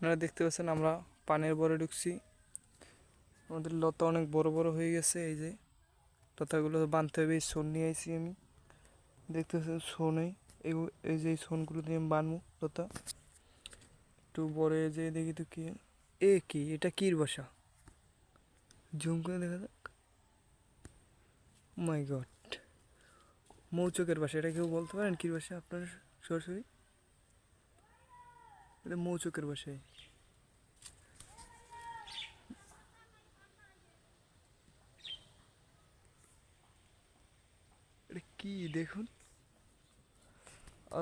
আপনারা দেখতে পাচ্ছেন আমরা পানের বরে ঢুকছি। আমাদের লতা অনেক বড় বড় হয়ে গেছে। এই যে লতাগুলো বাঁধতে হবে, এই শোন নিয়ে আইছি আমি। দেখতে পাচ্ছেন শোনে এই যে এই শোনগুলো দিয়ে আমি বানবো লতা। একটু বড় যে দেখি তো কি কি এটা কির বাসা, জুম করে দেখা যাক। মাই গড, মৌচকের বাসা। এটা কেউ বলতে পারেন কির বাসা আপনারা সরাসরি? এটা মৌচকের বাসায়। এটা কি দেখুন,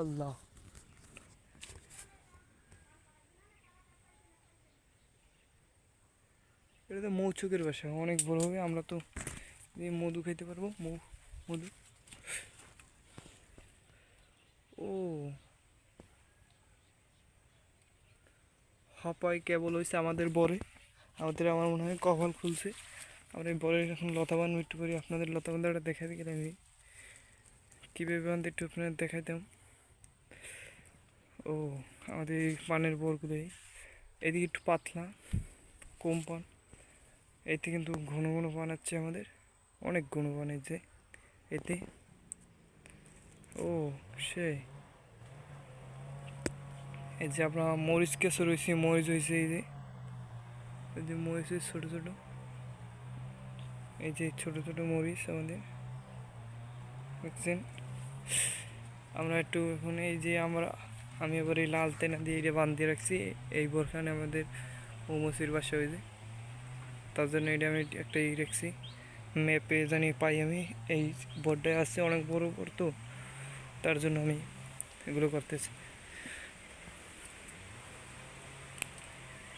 আল্লাহ। এটা তো মৌচকের বাসা, অনেক বড় হবে। আমরা তো মধু খাইতে পারবো, মধু। ও হাঁপাই কেবল হয়েছে আমাদের বরে। আমার মনে হয় কপাল খুলছে। আমরা এই বরের এখন লতা বান একটু করি। আপনাদের লতা বান্ধাটা দেখাতে গেলে আমি কীভাবে বান্ধে একটু আপনাদের দেখাইতাম। ও আমাদের এই পানের বরগুলো এদিকে একটু পাতলা কম পান, এতে কিন্তু ঘন ঘন বানাচ্ছে আমাদের, অনেক ঘন বানাচ্ছে এতে। ও সেই এই যে আপনার মরিচ কেঁচো রয়েছে, মরিচ হয়েছে এই যে মরিচ ছোটো ছোটো, এই যে ছোটো ছোটো মরিচ আমাদের দেখছেন। আমরা একটু এখন এই যে আমি এবার এই লাল তেনা দিয়ে এটা বাঁধিয়ে রাখছি। এই বোরখানে আমাদের মৌমাছির বাসা হয়েছে, তার জন্য এটা আমি একটা রাখছি ম্যাপে জানি পাই। আমি এই বোর্ডটায় আছে অনেক বড় বড়, তো তার জন্য আমি এগুলো করতেছি।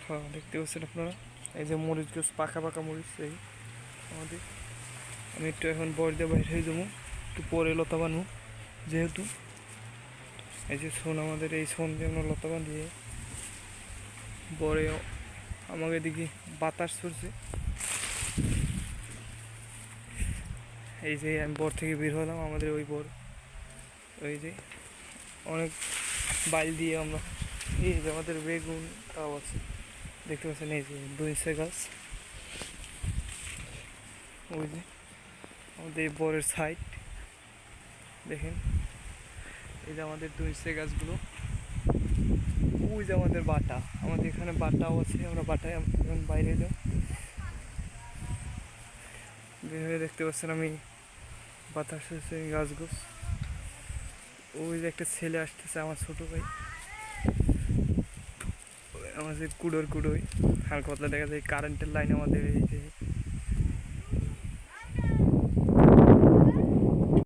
হ্যাঁ দেখতে পাচ্ছেন আপনারা, এই যে মরিচ গাছ, পাকা পাকা মরিচ এই আমাদের। আমি একটু এখন বর দিয়ে বাইরে হয়ে যাবো, একটু পরে লতা বানবো। যেহেতু এই যে শোন, আমাদের এই শোন দিয়ে আমরা লতা বাঁধিয়ে বরে আমাকে দেখি বাতাস ছড়ছে। এই যে আমি বর থেকে বের হলাম, আমাদের ওই বর ওই যে অনেক বাইল দিয়ে আমরা, এই যে আমাদের বেগুন তাও আছে দেখতে পাচ্ছেন। এই যে দুইশে গাছ, ওই যে আমাদের এই বরের সাইড দেখেন। এই যে আমাদের দুইশে গাছগুলো, ওই যে আমাদের বাটা, আমাদের এখানে বাটাও আছে। আমরা বাটায় এখন বাইরে এলাম, বের হয়ে দেখতে পাচ্ছেন আমি বাতাস হচ্ছে গাছ গোছ। ওই যে একটা ছেলে আসতেছে, আমার ছোটো ভাই, আমাদের কুড়োই হালকা পাতলা দেখা যায়। কারেন্টের লাইন আমাদের এই যে